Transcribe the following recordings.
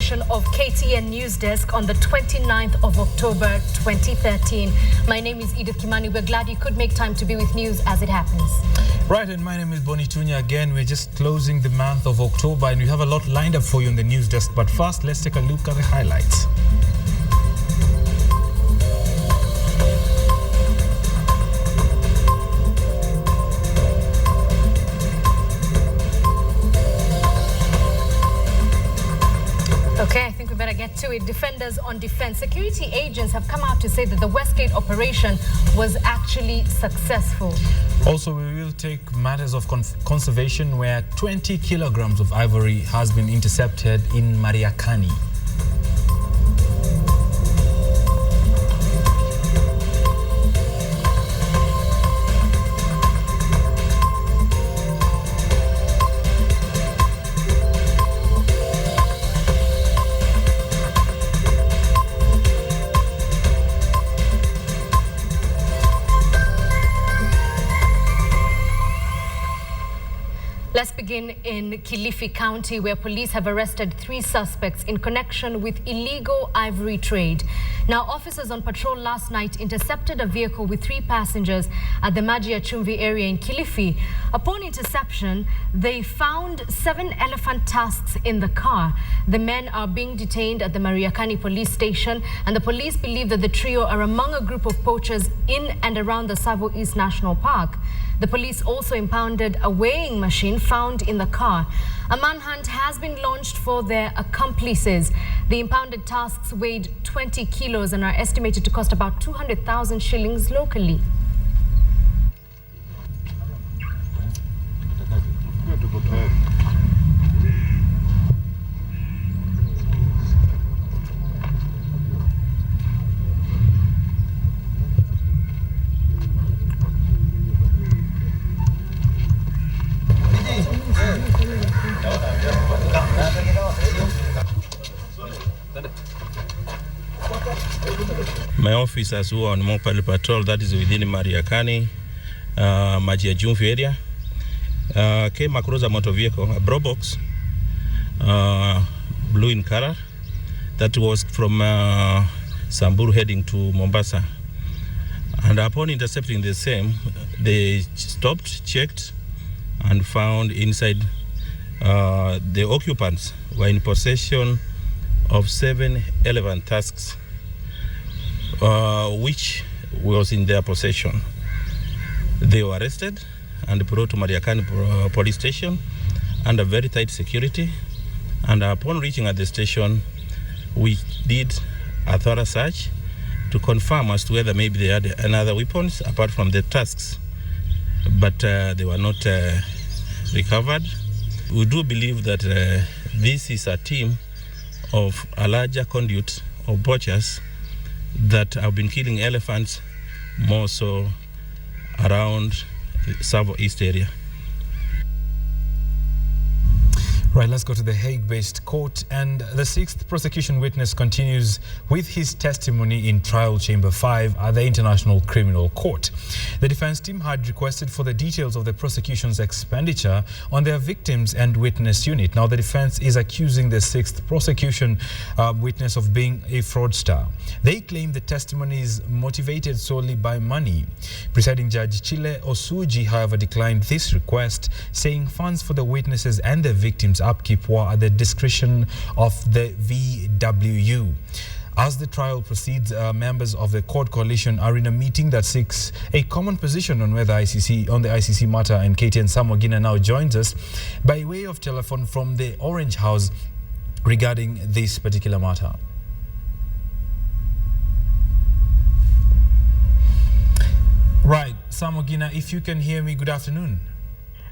edition of KTN News Desk on the 29th of October 2013. My name is Edith Kimani. We're glad you could make time to be with news as it happens. Right, and my name is Bonnie Tunya. Again, we're just closing the month of October and we have a lot lined up for you on the news desk. But first, let's take a look at the highlights. Okay, I think we better get to it. Defenders on defense. Security agents have come out to say that the Westgate operation was actually successful. Also, we will take matters of conservation where 20 kilograms of ivory has been intercepted in Mariakani. Let's begin in Kilifi County, where police have arrested 3 suspects in connection with illegal ivory trade. Now, officers on patrol last night intercepted a vehicle with 3 passengers at the Majia Chumvi area in Kilifi. Upon interception, they found 7 elephant tusks in the car. The men are being detained at the Mariakani police station, and the police believe that the trio are among a group of poachers in and around the Savo East National Park. The police also impounded a weighing machine found in the car. A manhunt has been launched for their accomplices. The impounded tusks weighed 20 kilos and are estimated to cost about 200,000 shillings locally. My officers who are on mobile patrol, that is within Mariakani, Majia Chumvi area, came across a motor vehicle, a bro box, blue in color, that was from Samburu heading to Mombasa. And upon intercepting the same, they stopped, checked, and found inside the occupants were in possession of 7 elephant tusks, which was in their possession. They were arrested and brought to Mariakani police station under very tight security. And upon reaching at the station, we did a thorough search to confirm as to whether maybe they had another weapons apart from the tusks, but they were not recovered. We do believe that this is a team of a larger conduit of poachers that have been killing elephants more so around the Savo East area. Right, let's go to the Hague-based court, and the 6th prosecution witness continues with his testimony in trial chamber 5 at the International Criminal Court. The defense team had requested for the details of the prosecution's expenditure on their victims and witness unit. Now, the defense is accusing the 6th prosecution witness of being a fraudster. They claim the testimony is motivated solely by money. Presiding Judge Chile Osuji, however, declined this request, saying funds for the witnesses and their victims' upkeep were at the discretion of the VWU. As the trial proceeds, members of the court coalition are in a meeting that seeks a common position on whether the ICC matter, and KTN Samogina now joins us by way of telephone from the Orange House regarding this particular matter. Right, Samogina, if you can hear me, good afternoon.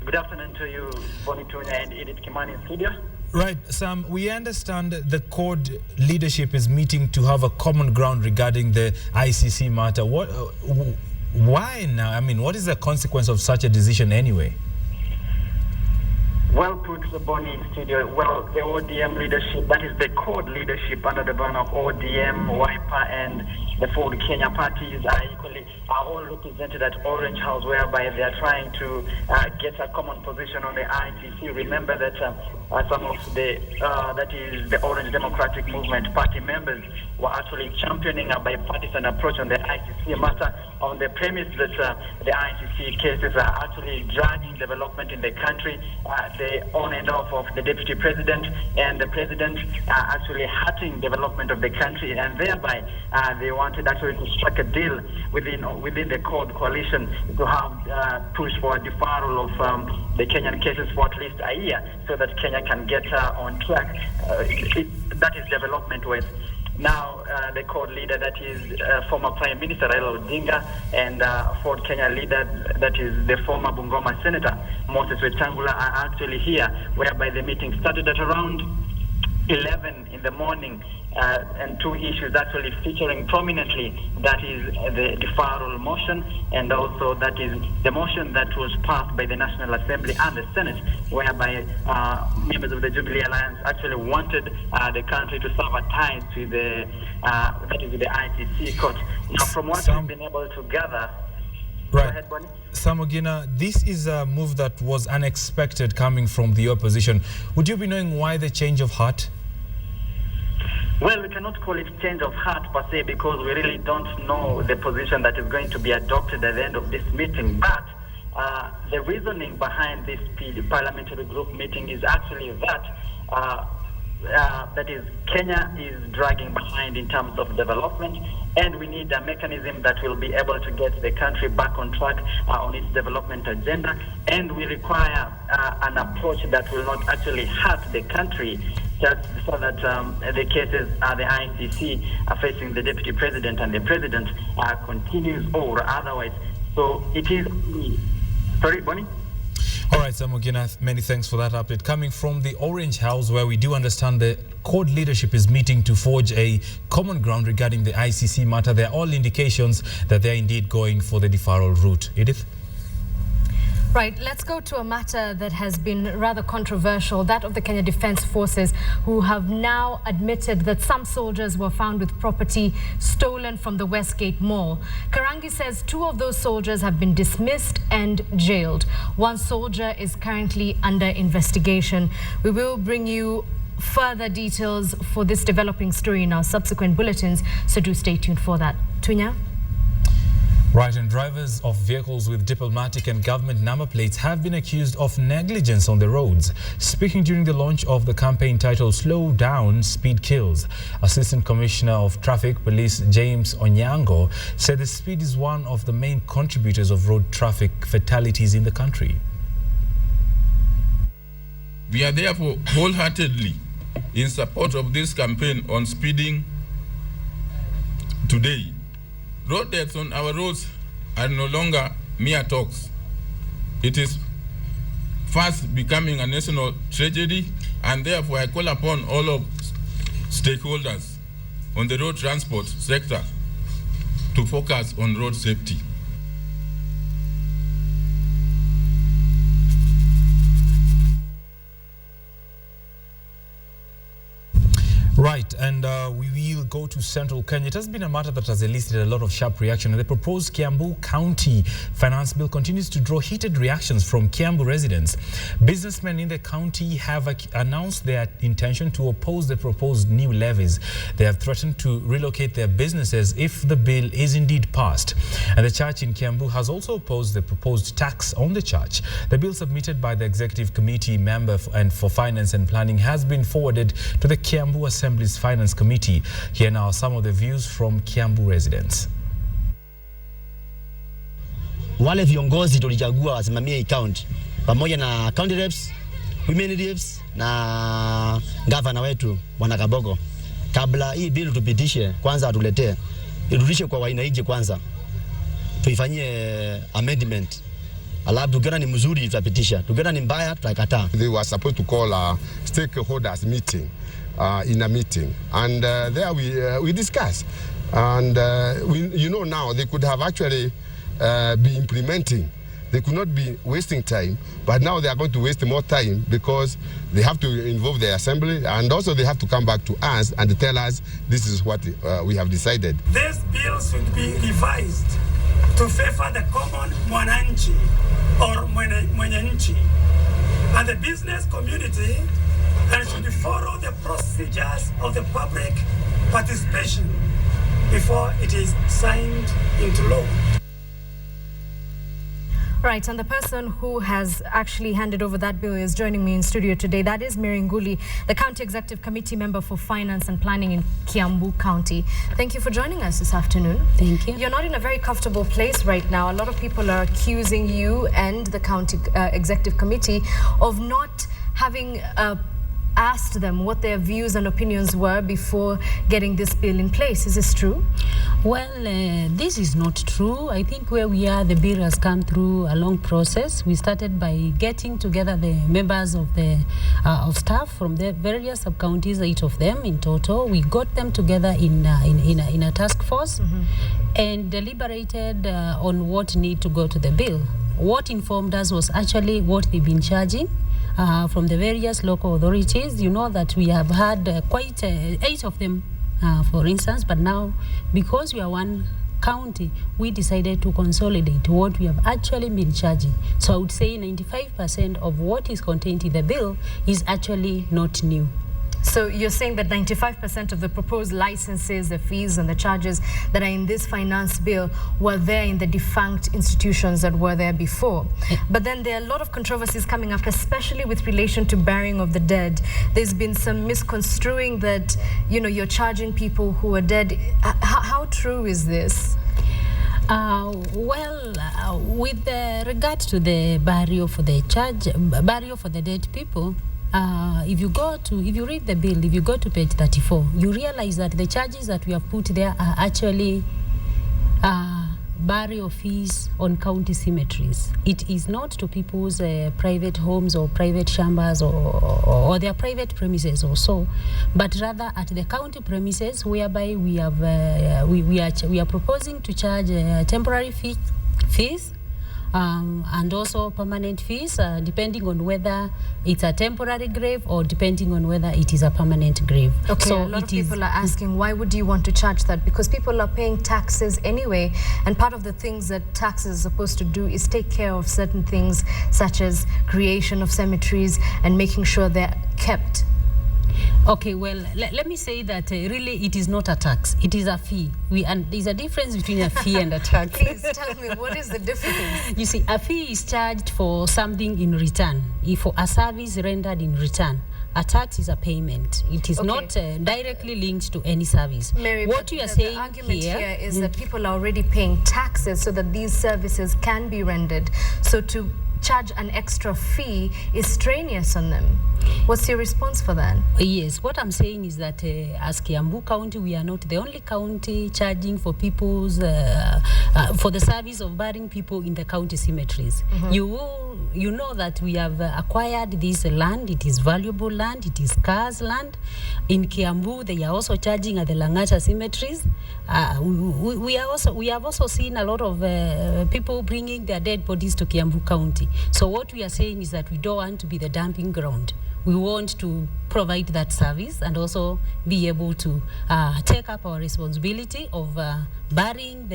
Good afternoon to you, Bonnie Tunya and Edith Kimani in studio. Right, Sam, we understand the court leadership is meeting to have a common ground regarding the ICC matter. Why now? I mean, what is the consequence of such a decision anyway? Well put, Bonnie in studio. Well, the ODM leadership, that is the CORD leadership under the banner of ODM, WIPA, and the Ford Kenya parties are all represented at Orange House, whereby they are trying to get a common position on the ICC. Remember that some of that is the Orange Democratic Movement party members were actually championing a bipartisan approach on the ICC matter, on the premise that the ICC cases are actually dragging development in the country, the on and off of the deputy president and the president actually hurting development of the country, and thereby they wanted actually to strike a deal within the coalition to have push for a deferral of the Kenyan cases for at least a year, so that Kenya can get on track. That is development-wise. Now, the CORD leader, that is former Prime Minister Raila Odinga, and Ford Kenya leader, that is the former Bungoma Senator Moses Wetangula, are actually here, whereby the meeting started at around 11 in the morning, and two issues actually featuring prominently, that is the deferral motion, and also that is the motion that was passed by the National Assembly and the Senate, whereby members of the Jubilee Alliance actually wanted the country to sever ties with the the ICC court. Now, from what we've been able to gather, right. Go ahead, Bonnie. Samogina, this is a move that was unexpected coming from the opposition. Would you be knowing why the change of heart? Well, we cannot call it change of heart per se, because we really don't know the position that is going to be adopted at the end of this meeting. But the reasoning behind this parliamentary group meeting is actually that is Kenya is dragging behind in terms of development, and we need a mechanism that will be able to get the country back on track on its development agenda, and we require an approach that will not actually hurt the country, just so that the cases the ICC are facing the deputy president and the president continues or otherwise. So it is... Sorry, Bonnie? All right, Samogina, many thanks for that update. Coming from the Orange House, where we do understand the CORD leadership is meeting to forge a common ground regarding the ICC matter, there are all indications that they're indeed going for the deferral route. Edith? Right, let's go to a matter that has been rather controversial, that of the Kenya Defence Forces, who have now admitted that some soldiers were found with property stolen from the Westgate Mall. Karangi says 2 of those soldiers have been dismissed and jailed. 1 soldier is currently under investigation. We will bring you further details for this developing story in our subsequent bulletins, so do stay tuned for that. Tunya? Right, and drivers of vehicles with diplomatic and government number plates have been accused of negligence on the roads. Speaking during the launch of the campaign titled Slow Down, Speed Kills, Assistant Commissioner of Traffic Police James Onyango said the speed is one of the main contributors of road traffic fatalities in the country. We are therefore wholeheartedly in support of this campaign on speeding today. Road deaths on our roads are no longer mere talks. It is fast becoming a national tragedy, and therefore I call upon all of stakeholders on the road transport sector to focus on road safety. Right, and we will go to Central Kenya. It has been a matter that has elicited a lot of sharp reaction, and the proposed Kiambu County Finance Bill continues to draw heated reactions from Kiambu residents. Businessmen in the county have announced their intention to oppose the proposed new levies. They have threatened to relocate their businesses if the bill is indeed passed. And the church in Kiambu has also opposed the proposed tax on the church. The bill submitted by the Executive Committee member for Finance and Planning has been forwarded to the Kiambu Assembly's Finance Committee. Here now are some of the views from Kiambu residents. Wale viongozi tulichagua wasimamie hii county pamoja na county reps, women reps na governor wetu Bwana Kabogo. Kabla hii bill tupitishe, kwanza atuletee, irudishe kwa wananchi kwanza. Tuifanyie amendment. Alafu tukiona ni mzuri tutapitisha, tukiona ni mbaya tutakataa. They were supposed to call a stakeholders meeting. In a meeting, and there we discussed, and now they could have actually be implementing they could not be wasting time, but now they are going to waste more time because they have to involve the assembly, and also they have to come back to us and tell us this is what we have decided. This bill should be revised to favor the common mwananchi or mwenye and the business community, and should follow the procedures of the public participation before it is signed into law. Right, and the person who has actually handed over that bill is joining me in studio today. That is Mary Nguli, the County Executive Committee member for Finance and Planning in Kiambu County. Thank you for joining us this afternoon. Thank you. You're not in a very comfortable place right now. A lot of people are accusing you and the County Executive Committee of not having asked them what their views and opinions were before getting this bill in place. Is this true? Well, this is not true. I think where we are, the bill has come through a long process. We started by getting together the members of the of staff from the various sub-counties, 8 of them in total. We got them together in a task force and deliberated on what need to go to the bill. What informed us was actually what they've been charging from the various local authorities. You know that we have had quite 8 of them, for instance, but now because we are one county, we decided to consolidate what we have actually been charging. So I would say 95% of what is contained in the bill is actually not new. So you're saying that 95% of the proposed licenses, the fees and the charges that are in this finance bill were there in the defunct institutions that were there before. But then there are a lot of controversies coming up, especially with relation to burying of the dead. There's been some misconstruing that, you know, you're charging people who are dead. How true is this? With regard to the burial for the dead people, if you read the bill, if you go to page 34, you realize that the charges that we have put there are actually burial fees on county cemeteries. It is not to people's private homes or private chambers or their private premises or so, but rather at the county premises, whereby we are proposing to charge temporary fees. And also permanent fees, depending on whether it's a temporary grave or depending on whether it is a permanent grave. Okay, so a lot of people are asking, why would you want to charge that? Because people are paying taxes anyway, and part of the things that taxes are supposed to do is take care of certain things, such as creation of cemeteries and making sure they're kept. Okay, well, let me say that really it is not a tax, it is a fee. And there's a difference between a fee and a tax. Please tell me, what is the difference? You see, a fee is charged for something in return, for a service rendered in return. A tax is a payment. It is not directly linked to any service. Mary, what you are saying the argument here is that people are already paying taxes so that these services can be rendered. So to charge an extra fee is strenuous on them. What's your response for that? Yes, what I'm saying is that as Kiambu County, we are not the only county charging for people's for the service of burying people in the county cemeteries. You know that we have acquired this land. It is valuable land. It is scarce land. In Kiambu, they are also charging at the Langata cemeteries. We have also seen a lot of people bringing their dead bodies to Kiambu County. So what we are saying is that we don't want to be the dumping ground. We want to provide that service and also be able to take up our responsibility of burying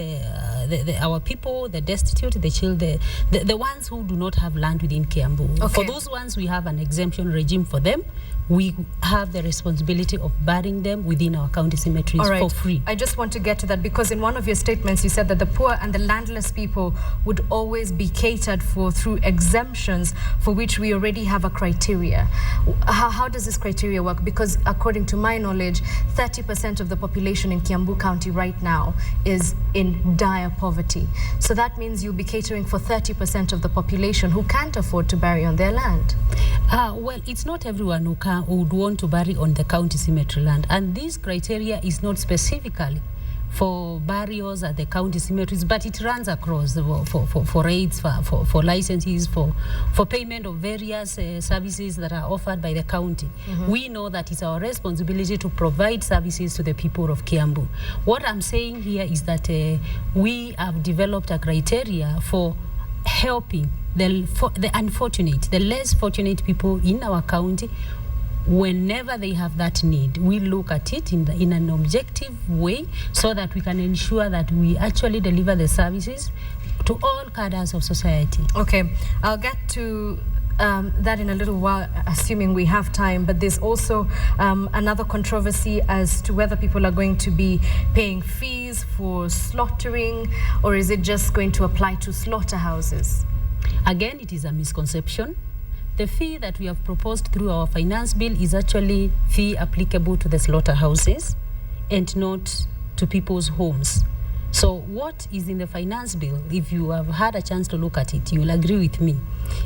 our people, the destitute, the children, the ones who do not have land within Kiambu. Okay. For those ones, we have an exemption regime for them. We have the responsibility of burying them within our county cemeteries for free. I just want to get to that because in one of your statements you said that the poor and the landless people would always be catered for through exemptions for which we already have a criteria. How does this criteria work? Because according to my knowledge, 30% of the population in Kiambu County right now is in dire poverty. So that means you'll be catering for 30% of the population who can't afford to bury on their land. Well, it's not everyone who would want to bury on the county cemetery land, and this criteria is not specifically for burials at the county cemeteries, but it runs across for rates, for licenses, for payment of various services that are offered by the county. We know that it's our responsibility to provide services to the people of Kiambu. What I'm saying here is that we have developed a criteria for helping the unfortunate, the less fortunate people in our county. Whenever they have that need, we look at it in an objective way so that we can ensure that we actually deliver the services to all cadres of society. Okay, I'll get to that in a little while, assuming we have time, but there's also another controversy as to whether people are going to be paying fees for slaughtering, or is it just going to apply to slaughterhouses? Again, it is a misconception. The fee that we have proposed through our finance bill is actually fee applicable to the slaughterhouses and not to people's homes. So what is in the finance bill, if you have had a chance to look at it, you will agree with me.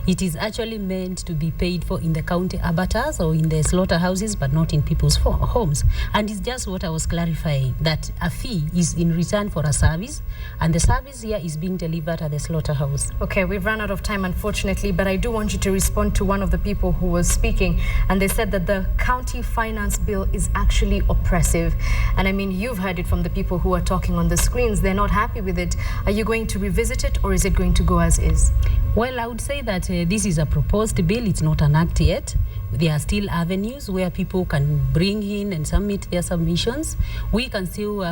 It is actually meant to be paid for in the county abattoirs or in the slaughterhouses, but not in people's homes. And it's just what I was clarifying, that a fee is in return for a service, and the service here is being delivered at the slaughterhouse. Okay, we've run out of time, unfortunately, but I do want you to respond to one of the people who was speaking, and they said that the county finance bill is actually oppressive. And I mean, you've heard it from the people who are talking on the screens. They're not happy with it. Are you going to revisit it, or is it going to go as is? Well, I would say that this is a proposed bill. It's not an act yet. There are still avenues where people can bring in and submit their submissions. We can still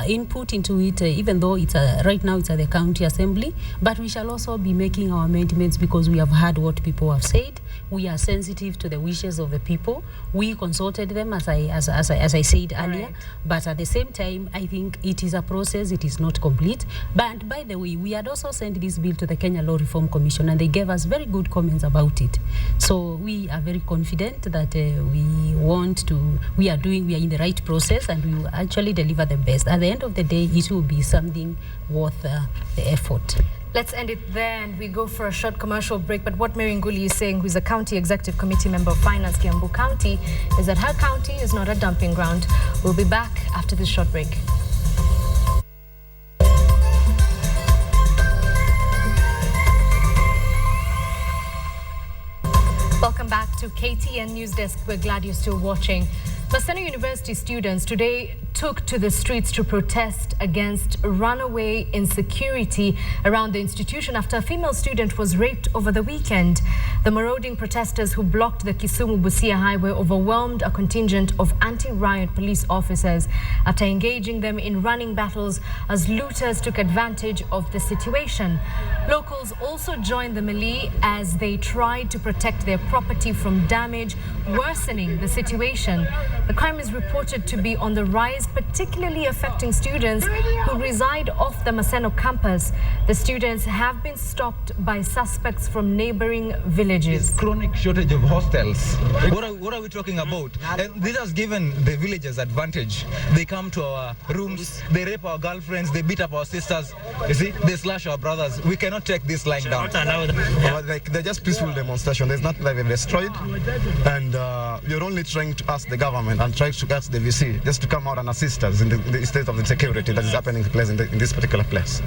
input into it, even though it's right now it's at the county assembly. But we shall also be making our amendments because we have heard what people have said. We are sensitive to the wishes of the people. We consulted them, as I said earlier. Right. But at the same time, I think it is a process. It is not complete. But by the way, we had also sent this bill to the Kenya Law Reform Commission, and they gave us very good comments about it. So we are very confident that we are in the right process, and we will actually deliver the best. At the end of the day, it will be something worth the effort. Let's end it there, and we go for a short commercial break. But what Mary Nguli is saying, who is a County Executive Committee member of Finance, Kiambu County, is that her county is not a dumping ground. We'll be back after this short break. Welcome back to KTN News Desk. We're glad you're still watching. Maseno University students today took to the streets to protest against runaway insecurity around the institution after a female student was raped over the weekend. The marauding protesters who blocked the Kisumu-Busia highway overwhelmed a contingent of anti-riot police officers after engaging them in running battles as looters took advantage of the situation. Locals also joined the melee as they tried to protect their property from damage, worsening the situation. The crime is reported to be on the rise, particularly affecting students who reside off the Maseno campus. The students have been stopped by suspects from neighboring villages. Chronic shortage of hostels. What are we talking about? And this has given the villagers advantage. They come to our rooms, they rape our girlfriends, they beat up our sisters. You see, they slash our brothers. We cannot take this lying down. They're just peaceful demonstration. There's nothing that we've destroyed, and you're only trying to ask the government and trying to ask the VC just to come out and assist us in the state of insecurity that is happening in this particular place.